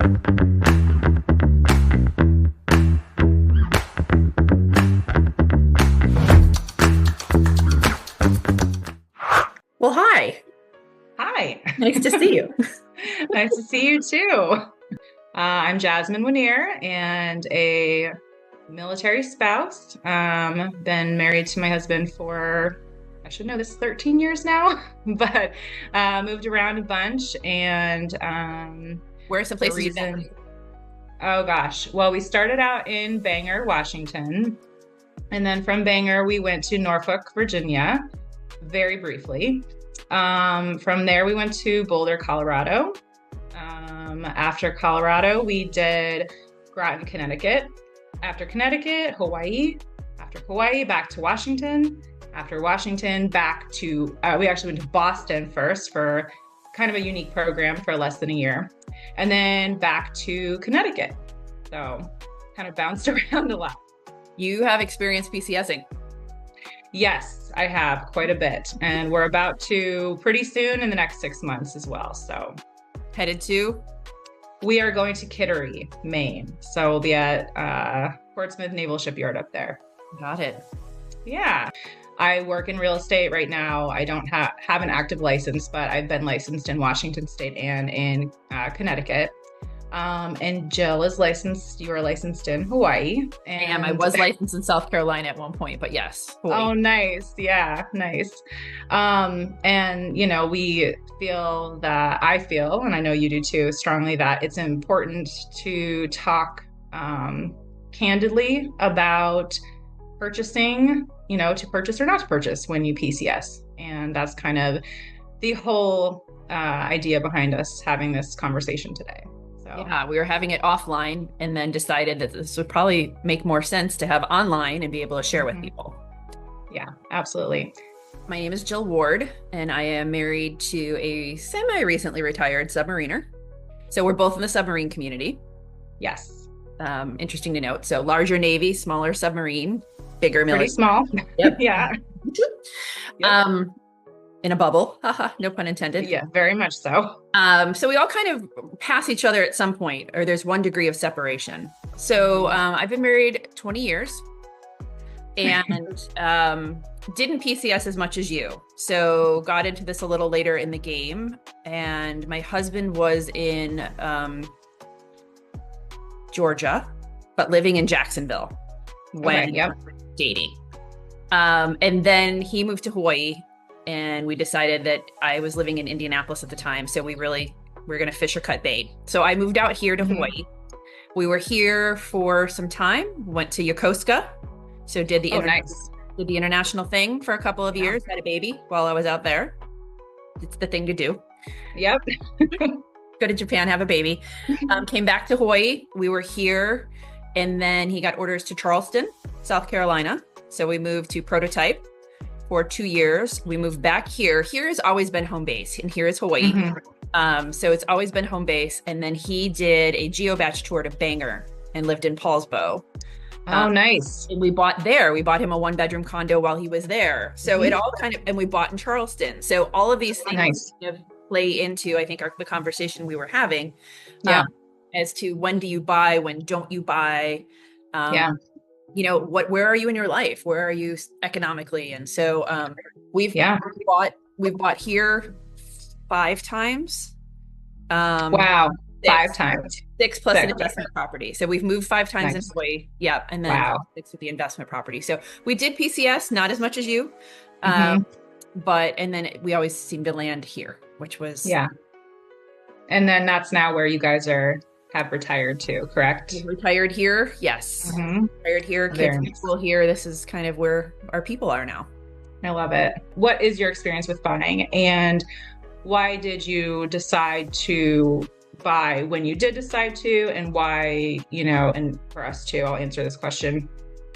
Well, hi. Hi. Nice to see you. Nice to see you too. I'm Jasmine and a military spouse. Been married to my husband for, I should know this, 13 years now, but moved around a bunch and Where are some places you've been? Oh gosh. Well, we started out in Bangor, Washington. And then from Bangor, we went to Norfolk, Virginia, very briefly. From there, we went to Boulder, Colorado. After Colorado, we did Groton, Connecticut. After Connecticut, Hawaii. After Hawaii, back to Washington. After Washington, back to, we actually went to Boston first for kind of a unique program for less than a year. And then back to Connecticut. So kind of bounced around a lot. You have experience PCSing. Yes, I have quite a bit. And we're about to pretty soon in the next 6 months as well. So Headed to? We are going to Kittery, Maine. So we'll be at Portsmouth Naval Shipyard up there. Got it. Yeah. I work in real estate right now. I don't have an active license, but I've been licensed in Washington State and in Connecticut. And Jill is licensed. You are licensed in Hawaii. And I was licensed in South Carolina at one point, but yes. Hawaii. Oh, nice. Yeah, nice. And, you know, I feel, and I know you do too, strongly that it's important to talk candidly about purchasing, you know, to purchase or not to purchase when you PCS. And that's kind of the whole idea behind us having this conversation today. Yeah, we were having it offline and then decided that this would probably make more sense to have online and be able to share with people. Yeah, absolutely. My name is Jill Ward, and I am married to a semi-recently retired submariner. So we're both in the submarine community. Yes. Interesting to note. So larger Navy, smaller submarine, bigger military. Pretty small. Yep. Yeah. Yep. In a bubble. Haha, no pun intended. Yeah, very much so. So we all kind of pass each other at some point, or there's one degree of separation. So I've been married 20 years and didn't PCS as much as you. So got into this a little later in the game. And my husband was in Georgia, but living in Jacksonville when dating. And then he moved to Hawaii. And we decided that I was living in Indianapolis at the time. So we're going to fish or cut bait. So I moved out here to Hawaii. We were here for some time, went to Yokosuka. So did the international thing for a couple of years, had a baby while I was out there. It's the thing to do. Yep. Go to Japan, have a baby. Came back to Hawaii. We were here. And then he got orders to Charleston, South Carolina. So we moved to Prototype. For 2 years, we moved back here. Here has always been home base, and here is Hawaii. So it's always been home base. And then he did a geobatch tour to Bangor and lived in Paulsbo. Oh, nice. And we bought him a 1-bedroom condo while he was there. So it all and we bought in Charleston. So all of these things kind of play into, I think, the conversation we were having as to when do you buy, when don't you buy? You know, where are you in your life? Where are you economically? And so we've bought here 5 times. Wow. 5 times. 6 plus an investment property. So we've moved 5 times in Hawaii. Yeah. And then 6 with the investment property. So we did PCS, not as much as you. But, and then we always seem to land here, which was. Yeah. And then that's now where you guys have retired too, correct? We've retired here. Yes. Retired here. Kids in school here. This is kind of where our people are now. I love it. What is your experience with buying, and why did you decide to buy when you did decide to, and why, you know, and for us too, I'll answer this question.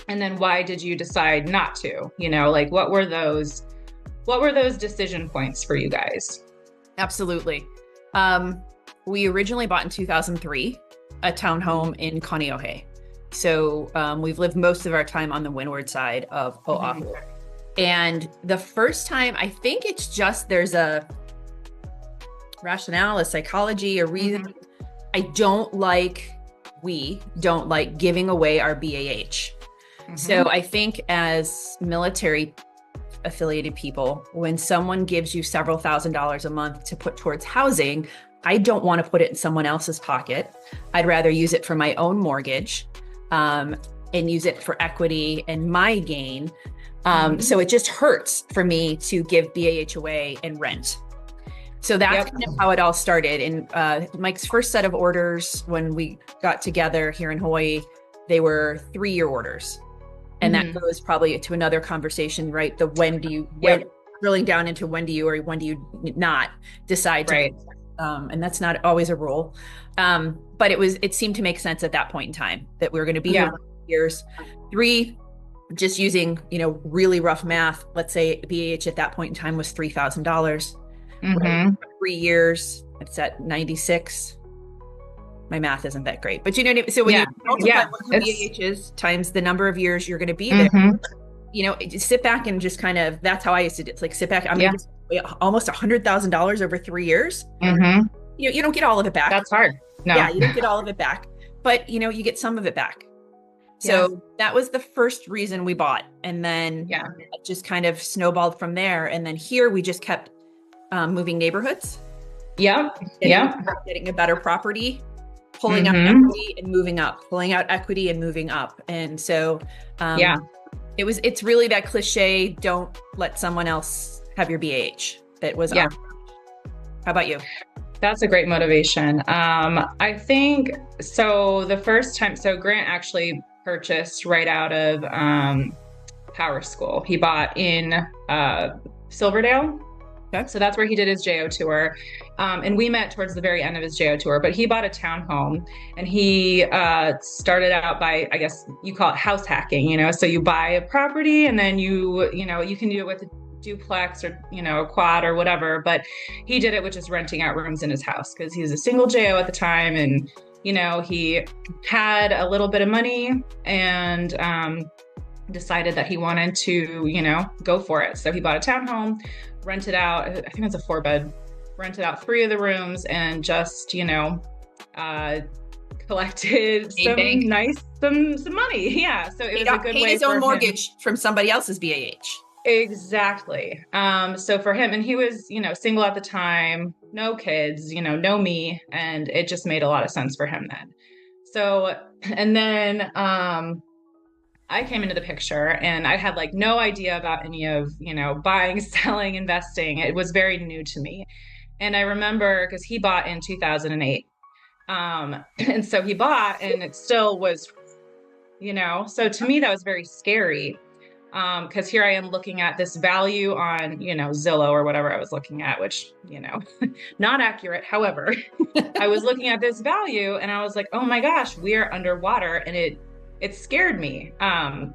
And then why did you decide not to, you know, like what were those decision points for you guys? Absolutely. We originally bought in 2003 a townhome in Kaneohe. So we've lived most of our time on the windward side of Oahu. And the first time, I think it's just there's a rationale, a psychology, a reason. we don't like giving away our BAH. So I think as military affiliated people, when someone gives you several $1,000s a month to put towards housing, I don't want to put it in someone else's pocket. I'd rather use it for my own mortgage, and use it for equity and my gain. So it just hurts for me to give BAH away and rent. So that's kind of how it all started. And Mike's first set of orders when we got together here in Hawaii, they were 3-year orders. And that goes probably to another conversation, right? The when do you, drilling down into when do you or when do you not decide to, and that's not always a rule. But it seemed to make sense at that point in time that we were going to be here for years. 3, just using, really rough math, let's say BAH at that point in time was $3,000. Right? 3 years, it's at 96. My math isn't that great, but you know what I mean? So when you multiply what BAHs times the number of years you're going to be there, just sit back and just kind of, that's how I used to do it. It's like, sit back. I'm going to almost $100,000 over 3 years. You don't get all of it back. That's hard. No. Yeah, you don't get all of it back, but you get some of it back. So that was the first reason we bought. And then it just kind of snowballed from there. And then here we just kept moving neighborhoods. Getting a better property, pulling out equity and moving up, pulling out equity and moving up. And so, it's really that cliche, don't let someone else have your BAH. That was, how about you? That's a great motivation. I think, so the first time, so Grant actually purchased right out of Power School. He bought in Silverdale. Okay. So that's where he did his JO tour. And we met towards the very end of his JO tour, but he bought a townhome and he started out by, I guess you call it house hacking, so you buy a property and then you can do it with a duplex or, a quad or whatever, but he did it with just renting out rooms in his house because he was a single JO at the time. And, he had a little bit of money and decided that he wanted to, go for it. So he bought a townhome, rented out, I think it's a 4-bed, rented out 3 of the rooms and just, collected some money. Yeah. So it was a good way his own mortgage from somebody else's BAH. Exactly. So for him, and he was, single at the time, no kids, no me, and it just made a lot of sense for him then. So, and then, I came into the picture and I had no idea about any of, buying, selling, investing. It was very new to me. And I remember because he bought in 2008. And so he bought and it still was, so to me that was very scary. Because here I am looking at this value on, Zillow or whatever I was looking at, which, not accurate. However, I was looking at this value and I was like, oh my gosh, we are underwater. And it scared me. And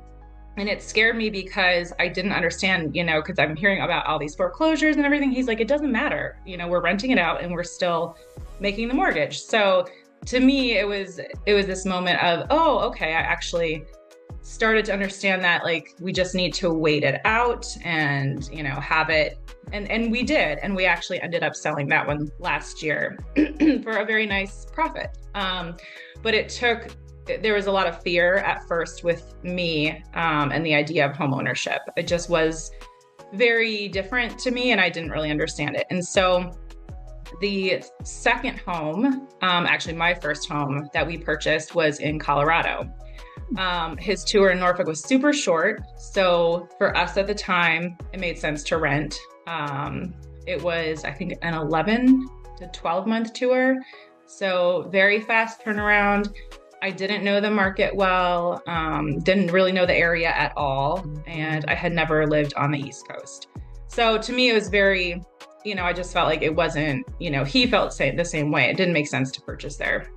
it scared me because I didn't understand, because I'm hearing about all these foreclosures and everything. He's like, it doesn't matter. We're renting it out and we're still making the mortgage. So to me, it was this moment of, oh, okay, I actually started to understand that we just need to wait it out and, have it. And we did. And we actually ended up selling that one last year for a very nice profit. But there was a lot of fear at first with me and the idea of home ownership. It just was very different to me and I didn't really understand it. And so the second home, actually my first home that we purchased was in Colorado. His tour in Norfolk was super short. So for us at the time, it made sense to rent. It was, I think, an 11 to 12 month tour. So very fast turnaround. I didn't know the market well, didn't really know the area at all. And I had never lived on the East Coast. So to me, it was very, I just felt like it wasn't, he felt the same way. It didn't make sense to purchase there.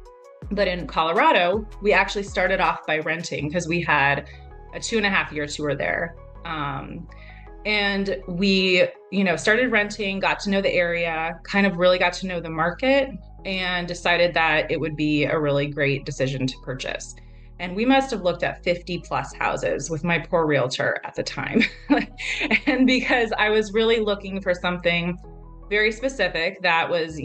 But in Colorado, we actually started off by renting because we had a 2.5-year tour there. And we, started renting, got to know the area, kind of really got to know the market and decided that it would be a really great decision to purchase. And we must have looked at 50 plus houses with my poor realtor at the time. And because I was really looking for something very specific. That was,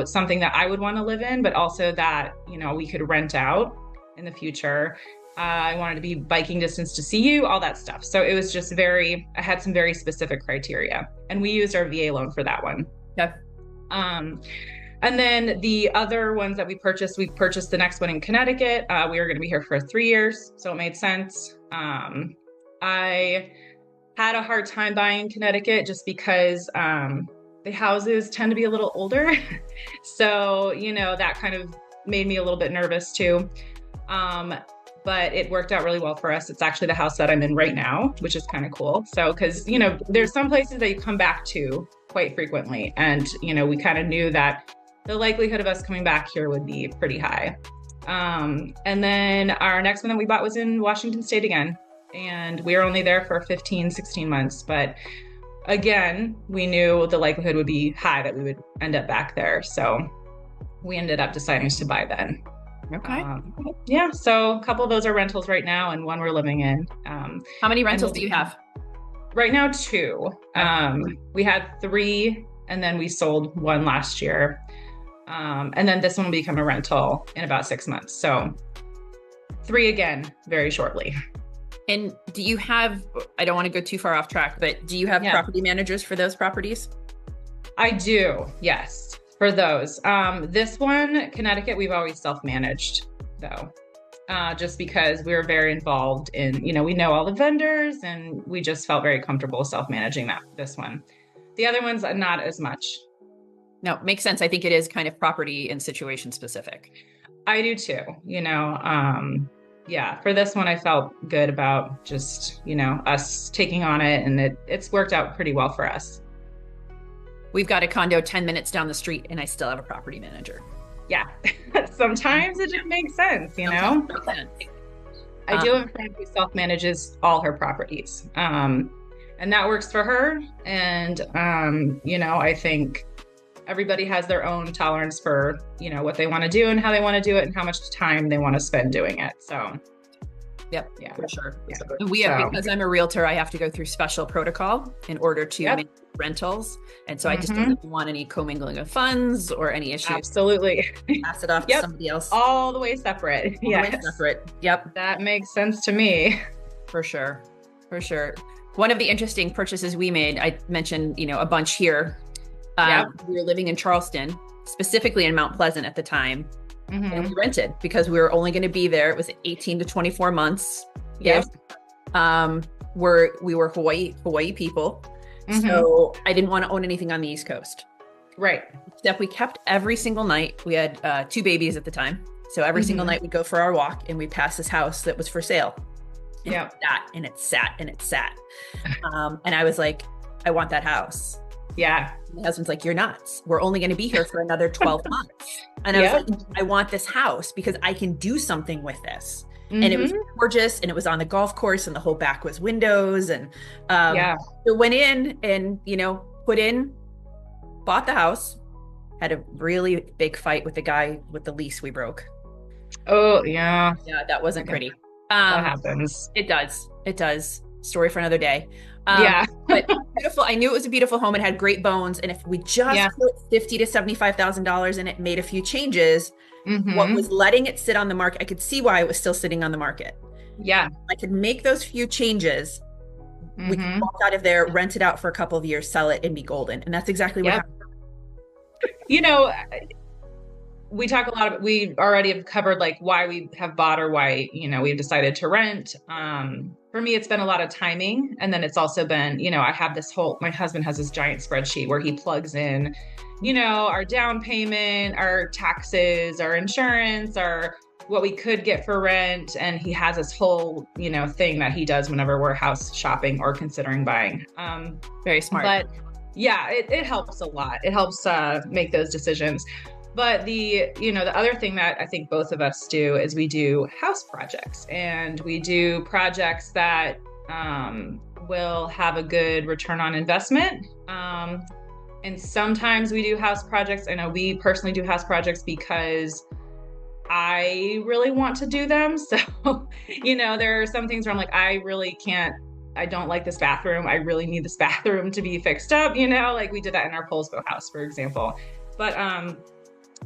something that I would want to live in, but also that, we could rent out in the future. I wanted to be biking distance to see you, all that stuff. So it was just I had some very specific criteria, and we used our VA loan for that one. Yep. And then the other ones that we purchased the next one in Connecticut. We were going to be here for 3 years, so it made sense. I had a hard time buying in Connecticut just because the houses tend to be a little older. So, that kind of made me a little bit nervous too. But it worked out really well for us. It's actually the house that I'm in right now, which is kind of cool. So, because, there's some places that you come back to quite frequently. And, we kind of knew that the likelihood of us coming back here would be pretty high. And then our next one that we bought was in Washington State again. And we were only there for 15, 16 months. But again, we knew the likelihood would be high that we would end up back there. So we ended up deciding to buy then. Okay. Yeah. So a couple of those are rentals right now, and one we're living in. How many rentals do you have? Right now, 2. We had 3, and then we sold 1 last year. And then this one will become a rental in about 6 months. So 3 again, very shortly. And do you have, I don't want to go too far off track, but do you have property managers for those properties? I do. Yes. For those. This one, Connecticut, we've always self-managed though. Just because we were very involved in, we know all the vendors, and we just felt very comfortable self-managing this one. The other one's not as much. No, makes sense. I think it is kind of property and situation specific. I do too. For this one, I felt good about just, us taking on it, and it's worked out pretty well for us. We've got a condo 10 minutes down the street, and I still have a property manager. Yeah. Sometimes it just makes sense, I do have a friend who self-manages all her properties. And that works for her. And, I think everybody has their own tolerance for, what they want to do and how they want to do it and how much time they want to spend doing it. So, yep, yeah, for sure. Yeah. And because I'm a realtor, I have to go through special protocol in order to make rentals. And so I just don't want any commingling of funds or any issues. Absolutely. Pass it off to somebody else. All the way separate. Yep. That makes sense to me. For sure. One of the interesting purchases we made, I mentioned, a bunch here. We were living in Charleston, specifically in Mount Pleasant at the time. And we rented because we were only going to be there. It was 18 to 24 months. Yes. We were Hawaii people. So I didn't want to own anything on the East Coast. Right. Except we kept every single night. We had 2 babies at the time. So every single night we'd go for our walk, and we'd pass this house that was for sale. And it sat. And I was like, I want that house. Yeah. My husband's like, you're nuts. We're only going to be here for another 12 months. And I was like, I want this house because I can do something with this. And it was gorgeous, and it was on the golf course, and the whole back was windows. And so went in and, bought the house, had a really big fight with the guy with the lease we broke. Oh, yeah. Yeah, that wasn't pretty. That happens. It does. Story for another day. But beautiful. I knew it was a beautiful home. It had great bones. And if we just put $50,000 to $75,000 in it, made a few changes, what was letting it sit on the market, I could see why it was still sitting on the market. Yeah. I could make those few changes. We could walk out of there, rent it out for a couple of years, sell it, and be golden. And that's exactly what happened. We talk a lot we already have covered like why we have bought or why, we've decided to rent. For me, it's been a lot of timing. And then it's also been, I have my husband has this giant spreadsheet where he plugs in, our down payment, our taxes, our insurance, our what we could get for rent. And he has this whole, thing that he does whenever we're house shopping or considering buying. Very smart. But yeah, it helps a lot. It helps make those decisions. But the other thing that I think both of us do is we do house projects, and we do projects that will have a good return on investment. And sometimes we do house projects. I know we personally do house projects because I really want to do them. So, there are some things where I'm like, I really can't I don't like this bathroom. I really need this bathroom to be fixed up, like we did that in our Poulsbo house, for example. But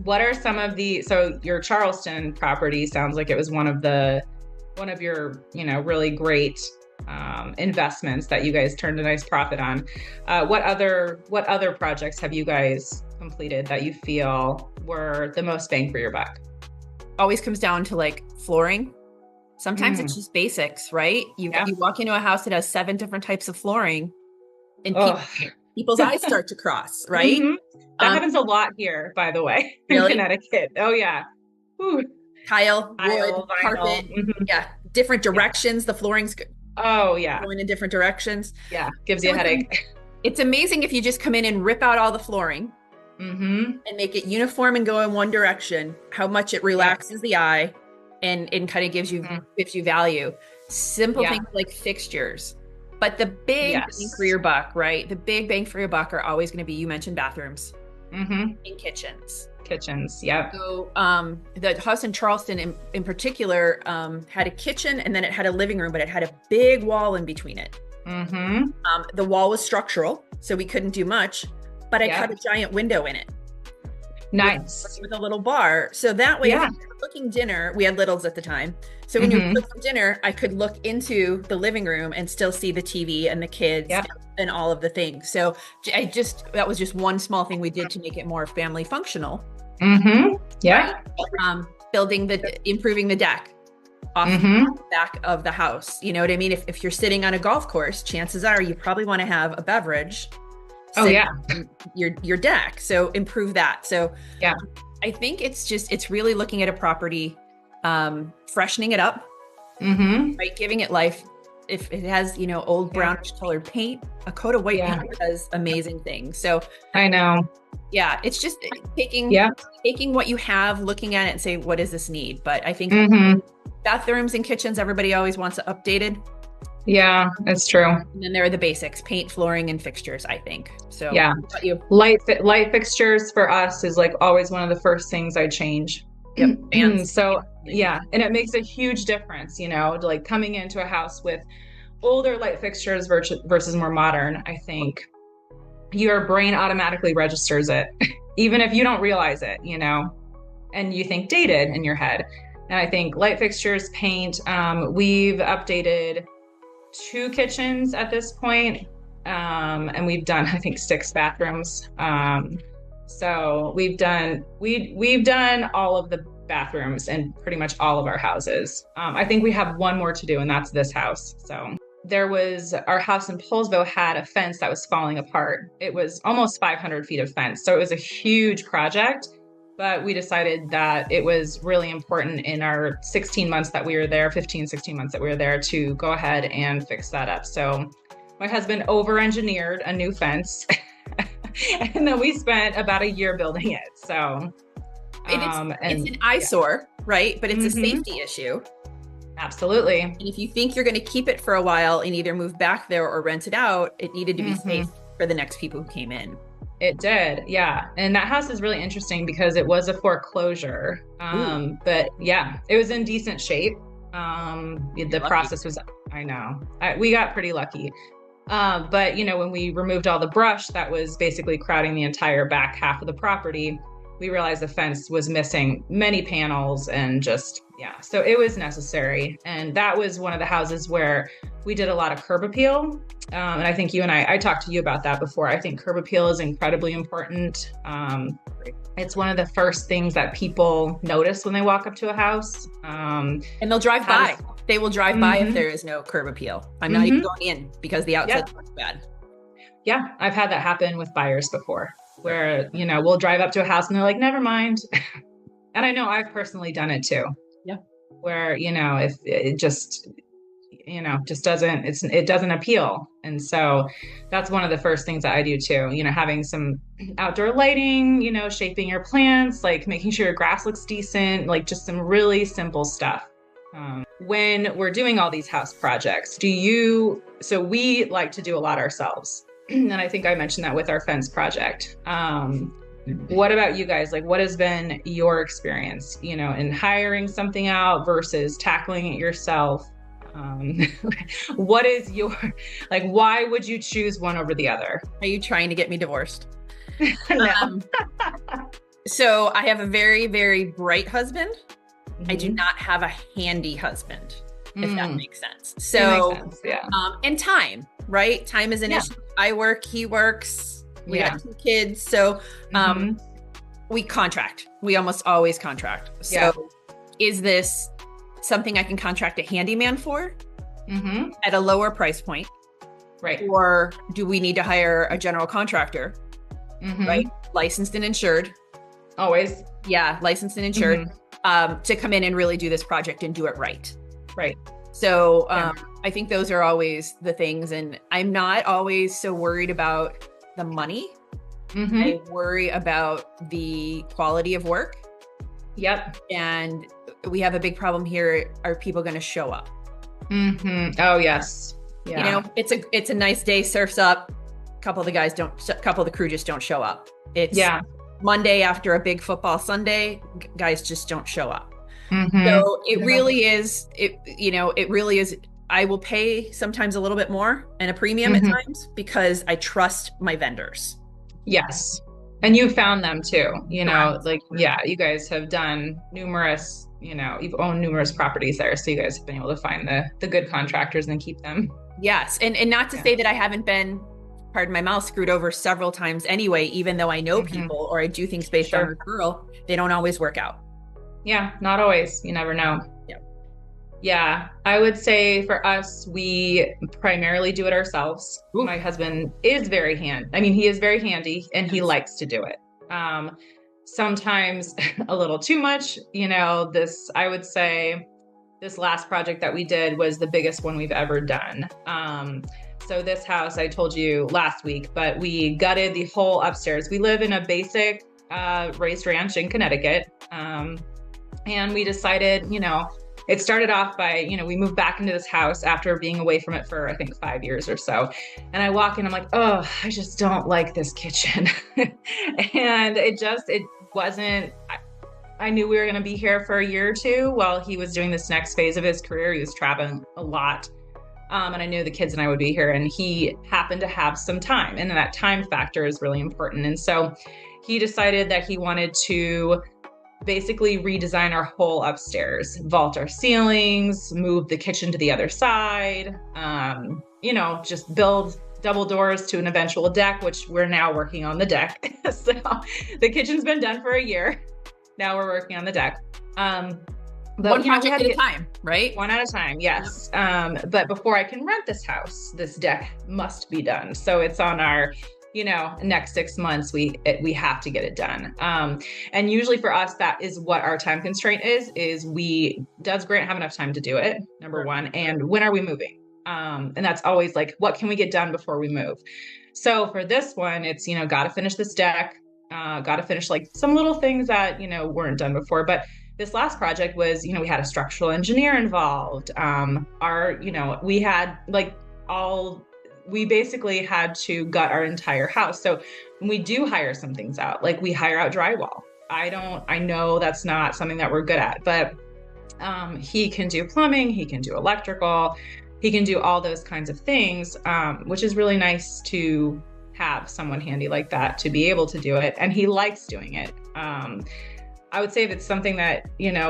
what are some of so your Charleston property sounds like it was one of your, really great investments that you guys turned a nice profit on. What other projects have you guys completed that you feel were the most bang for your buck? Always comes down to like flooring. Sometimes it's just basics, right? You walk into a house that has 7 different types of flooring and people's eyes start to cross, right? Mm-hmm. That happens a lot here, by the way, in Connecticut. Oh yeah. Whew. Tile, wood, vinyl. carpet. Mm-hmm. Yeah. Different directions. The flooring's going in different directions. Yeah. Gives you a headache. It's amazing if you just come in and rip out all the flooring and make it uniform and go in one direction, how much it relaxes the eye and kind of gives you value. Simple things like fixtures. But the big bang for your buck, right? The big bang for your buck are always going to be, you mentioned bathrooms and kitchens. Yeah. So the house in Charleston in particular had a kitchen, and then it had a living room, but it had a big wall in between it. The wall was structural, so we couldn't do much, but I cut a giant window in it. Nice. With a little bar. So that way, if you were cooking dinner, we had littles at the time. So when you were cooking dinner, I could look into the living room and still see the TV and the kids and all of the things. So that was just one small thing we did to make it more family functional. Yeah. Right? Improving the deck off the back of the house. You know what I mean? If you're sitting on a golf course, chances are you probably want to have a beverage. Your deck. So improve that. So I think it's really looking at a property, freshening it up, right? Giving it life. If it has, old brownish colored paint, a coat of white paint does amazing things. So I know. Yeah. It's just taking what you have, looking at it and say, what does this need? But I think bathrooms and kitchens, everybody always wants it updated. Yeah, that's true. And then there are the basics, paint, flooring, and fixtures, I think. So yeah, light fixtures for us is like always one of the first things I change. Yep. So yeah, and it makes a huge difference, like coming into a house with older light fixtures versus more modern. I think your brain automatically registers it, even if you don't realize it, and you think dated in your head. And I think light fixtures, paint, we've updated 2 kitchens at this point. And we've done, I think, 6 bathrooms. So we've done all of the bathrooms in pretty much all of our houses. I think we have one more to do, and that's this house. So our house in Poulsbo had a fence that was falling apart. It was almost 500 feet of fence. So it was a huge project. But we decided that it was really important in our 16 months that we were there, 15, 16 months that we were there, to go ahead and fix that up. So my husband over-engineered a new fence, and then we spent about a year building it. So it's an eyesore, right? But it's a safety issue. Absolutely. And if you think you're going to keep it for a while and either move back there or rent it out, it needed to be safe for the next people who came in. It did, yeah. And that house is really interesting because it was a foreclosure. But yeah, it was in decent shape. The process was, I know, we got pretty lucky. But when we removed all the brush that was basically crowding the entire back half of the property, we realized the fence was missing many panels and so it was necessary. And that was one of the houses where we did a lot of curb appeal. And I think you and I talked to you about that before. I think curb appeal is incredibly important. It's one of the first things that people notice when they walk up to a house. And they'll drive by. They will drive by if there is no curb appeal. I'm not even going in because the outside looks bad. Yeah, I've had that happen with buyers before, where, we'll drive up to a house and they're like, never mind. And I know I've personally done it too. Yeah. Where, if it just doesn't appeal. And so that's one of the first things that I do too, having some outdoor lighting, shaping your plants, like making sure your grass looks decent, like just some really simple stuff. When we're doing all these house projects, so we like to do a lot ourselves. And I think I mentioned that with our fence project. What about you guys? Like, what has been your experience, in hiring something out versus tackling it yourself? What is your, like, why would you choose one over the other? Are you trying to get me divorced? No. So I have a very, very bright husband. I do Mhm. not have a handy husband, if that makes sense. It So, makes sense, yeah. And time, right? Time is an Yeah. issue. I work, he works. We Yeah. got 2 kids. So Mhm. we contract. We almost always contract. So Yeah. is this something I can contract a handyman for Mhm. at a lower price point? Right. Or do we need to hire a general contractor, Mhm. right? Licensed and insured. Always. Yeah, licensed and insured, to come in and really do this project and do it right. Right. So Yeah. I think those are always the things. And I'm not always so worried about the money. Mhm. I worry about the quality of work. Yep. And we have a big problem here. Are people going to show up? Mhm. Oh, yes. Yeah. You know, it's a nice day, surf's up. A couple of the crew just don't show up. It's Yeah. Monday after a big football Sunday, guys just don't show up. Mhm. So it Yeah. really is, it really is. I will pay sometimes a little bit more and a premium at times because I trust my vendors. Yes. And you found them too, Correct. like, yeah, you guys have done numerous, you've owned numerous properties there. So you guys have been able to find the good contractors and keep them. Yes. And not to say that I haven't been, pardon my mouth, screwed over several times anyway, even though I know people or I do things based on referral, they don't always work out. Yeah. Not always. You never know. Yeah. Yeah. I would say for us, we primarily do it ourselves. Ooh. My husband is he is very handy and he likes to do it. Sometimes a little too much, I would say this last project that we did was the biggest one we've ever done. So this house, I told you last week, but we gutted the whole upstairs. We live in a basic raised ranch in Connecticut. And we decided, it started off by, we moved back into this house after being away from it for, I think, 5 years or so. And I walk in, I'm like, oh, I just don't like this kitchen. And it wasn't, I knew we were going to be here for a year or two while he was doing this next phase of his career. He was traveling a lot. And I knew the kids and I would be here, and he happened to have some time, and that time factor is really important. And so he decided that he wanted to basically redesign our whole upstairs, vault our ceilings, move the kitchen to the other side, just build double doors to an eventual deck, which we're now working on the deck. So the kitchen's been done for a year. Now we're working on the deck. But, one project at a time, right? One at a time, yes. But before I can rent this house, this deck must be done. So it's on our, next 6 months, we have to get it done. And usually for us, that is what our time constraint is does Grant have enough time to do it? Number one. And when are we moving? And that's always like, what can we get done before we move? So for this one, it's, got to finish this deck, got to finish like some little things that, weren't done before. But this last project was, we had a structural engineer involved. We basically had to gut our entire house. So when we do hire some things out, like we hire out drywall. I know that's not something that we're good at, but he can do plumbing, he can do electrical, he can do all those kinds of things, which is really nice to have someone handy like that to be able to do it. And he likes doing it. I would say if it's something that,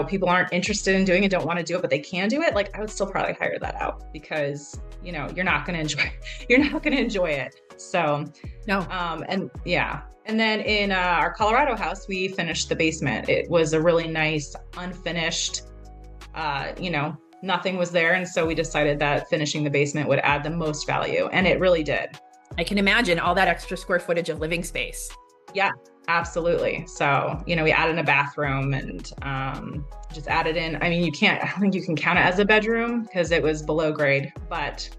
people aren't interested in doing and don't want to do it, but they can do it, like I would still probably hire that out because, you're not going to enjoy it. So, no. And then in our Colorado house, we finished the basement. It was a really nice, unfinished, nothing was there. And so we decided that finishing the basement would add the most value. And it really did. I can imagine all that extra square footage of living space. Yeah. Absolutely. So, we added a bathroom and just added in, I don't think you can count it as a bedroom because it was below grade, but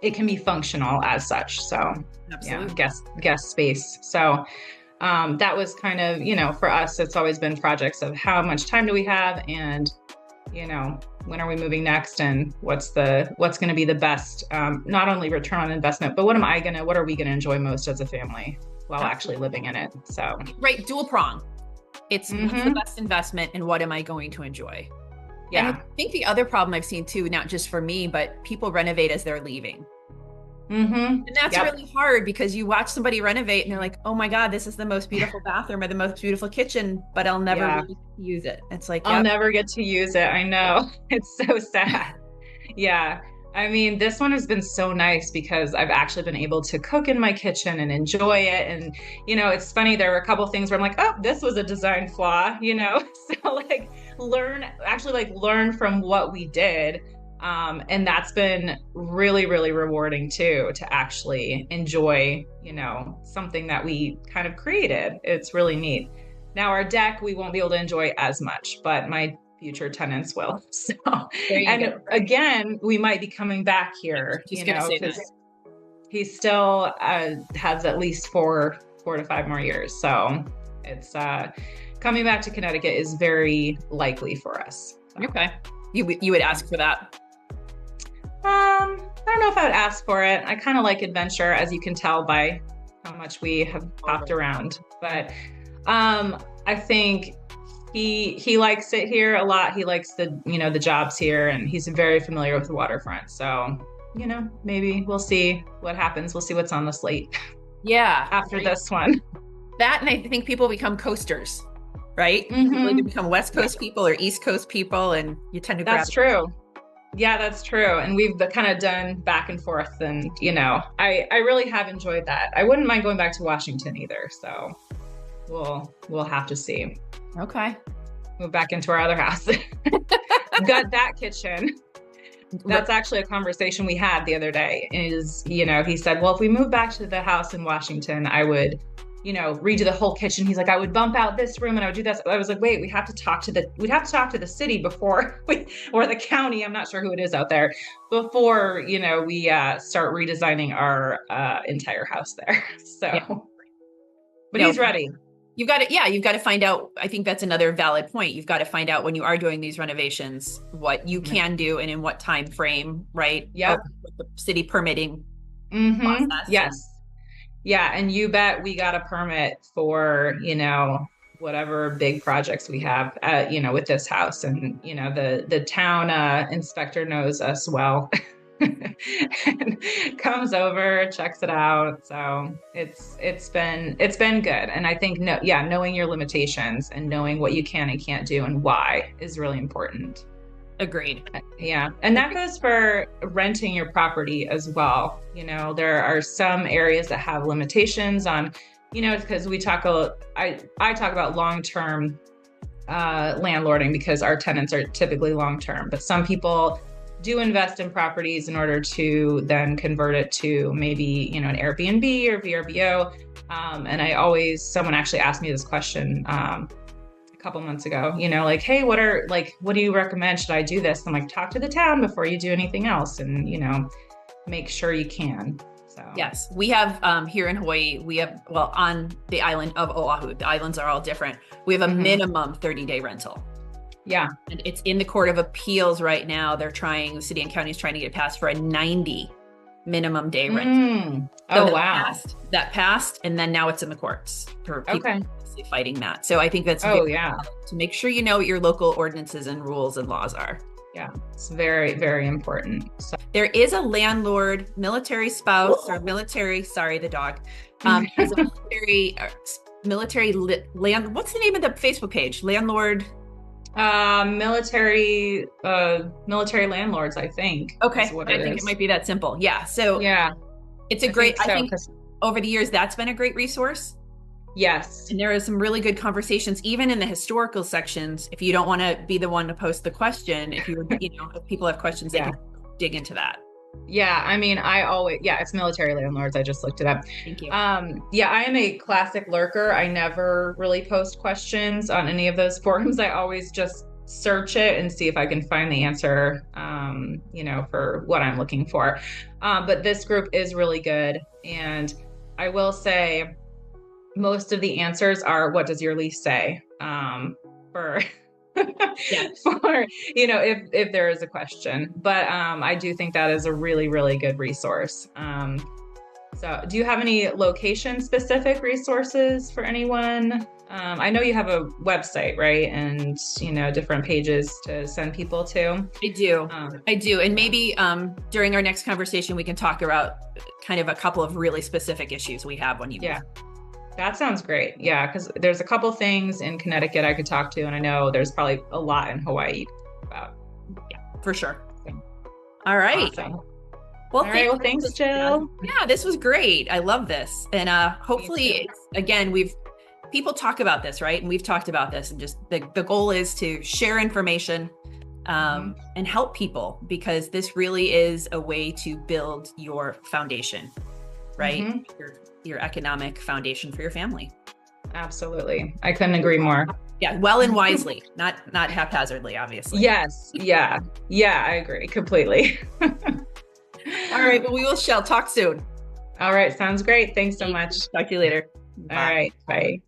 it can be functional as such. So, absolutely. Yeah, guest space. So, that was kind of, for us, it's always been projects of how much time do we have and, when are we moving next and what's going to be the best, not only return on investment, but what are we going to enjoy most as a family while actually living in it. So, right. Dual prong. It's what's the best investment and what am I going to enjoy? And I Yeah. think the other problem I've seen too, not just for me, but people renovate as they're leaving. Mm-hmm. And that's Yep. really hard because you watch somebody renovate and they're like, oh my God, this is the most beautiful bathroom or the most beautiful kitchen, but I'll never Yeah. really use it. It's like, I'll yep. never get to use it. I know. It's so sad. Yeah. I mean, this one has been so nice because I've actually been able to cook in my kitchen and enjoy it. And, it's funny. There were a couple things where I'm like, oh, this was a design flaw, So like learn from what we did. And that's been really, really rewarding too, to actually enjoy, something that we kind of created. It's really neat. Now our deck, we won't be able to enjoy as much, but my future tenants will. So, There you and go. again, we might be coming back here, Just gonna say because that. he still has at least 4 to 5 more years. So it's coming back to Connecticut is very likely for us. So. Okay. You would ask for that. I don't know if I would ask for it. I kind of like adventure, as you can tell by how much we have popped around. But I think he likes it here a lot. He likes the jobs here, and he's very familiar with the waterfront. So, maybe we'll see what happens. We'll see what's on the slate Yeah. after this one. That, and I think people become coasters, right? Mm-hmm. People either become West Coast people or East Coast people, and you tend to That's true. Yeah, that's true. And we've kind of done back and forth, and I really have enjoyed that. I wouldn't mind going back to Washington either. So we'll have to see. Okay. Move back into our other house. Got that kitchen. That's actually a conversation we had the other day. Is he said, well, if we move back to the house in Washington, I would redo the whole kitchen. He's like, I would bump out this room and I would do this. I was like, wait, we'd have to talk to the city before or the county. I'm not sure who it is out there before, we start redesigning our entire house there. So, Yeah. But he's ready. You've got to, you've got to find out. I think that's another valid point. You've got to find out when you are doing these renovations, what you can do and in what time frame, right? Yep. With the city permitting Mm-hmm. process. Yes. Yeah, and you bet we got a permit for, whatever big projects we have, with this house. And, the town inspector knows us well and comes over, checks it out. So it's been good. And I think, knowing your limitations and knowing what you can and can't do and why is really important. Agreed. Yeah. And that goes for renting your property as well. There are some areas that have limitations on, because I talk about long-term landlording because our tenants are typically long-term, but some people do invest in properties in order to then convert it to maybe, an Airbnb or VRBO. And someone actually asked me this question, couple months ago, like, hey, what do you recommend? Should I do this? I'm like, talk to the town before you do anything else and, make sure you can. So yes, we have here in Hawaii, on the island of Oahu, the islands are all different. We have a minimum 30-day rental. Yeah. And it's in the Court of Appeals right now. The city and county is trying to get it passed for a 90 minimum day rental. Oh, wow. That passed. And then now it's in the courts for people fighting that. So I think that's to make sure you know what your local ordinances and rules and laws are. Yeah, it's very, very important. So. There is a landlord, military spouse, or military, sorry, the dog, is a military land. What's the name of the Facebook page? Landlord. Military landlords, I think. Okay. I think it might be that simple. Yeah. So it's I think over the years, that's been a great resource. Yes. And there are some really good conversations, even in the historical sections. If you don't want to be the one to post the question, if if people have questions, they can dig into that. Yeah. I mean, it's military landlords. I just looked it up. Thank you. I am a classic lurker. I never really post questions on any of those forums. I always just search it and see if I can find the answer, for what I'm looking for. But this group is really good. And I will say, most of the answers are, what does your lease say? For if there is a question. But I do think that is a really, really good resource. So do you have any location specific resources for anyone? I know you have a website, right? And, different pages to send people to. I do. I do. And maybe during our next conversation, we can talk about kind of a couple of really specific issues we have when you move. That sounds great. Yeah, because there's a couple things in Connecticut I could talk to, and I know there's probably a lot in Hawaii about. Yeah, for sure. All right. Awesome. Well, thanks, Jill. Yeah, this was great. I love this. And hopefully, again, people talk about this, right? And we've talked about this, and just the goal is to share information and help people, because this really is a way to build your foundation, right? Your economic foundation for your family. Absolutely. I couldn't agree more. Yeah, well and wisely, not haphazardly, obviously. Yes. Yeah, I agree completely. All right, well, we shall talk soon. All right, sounds great. Thanks so much. Talk to you later. Bye. All right, bye.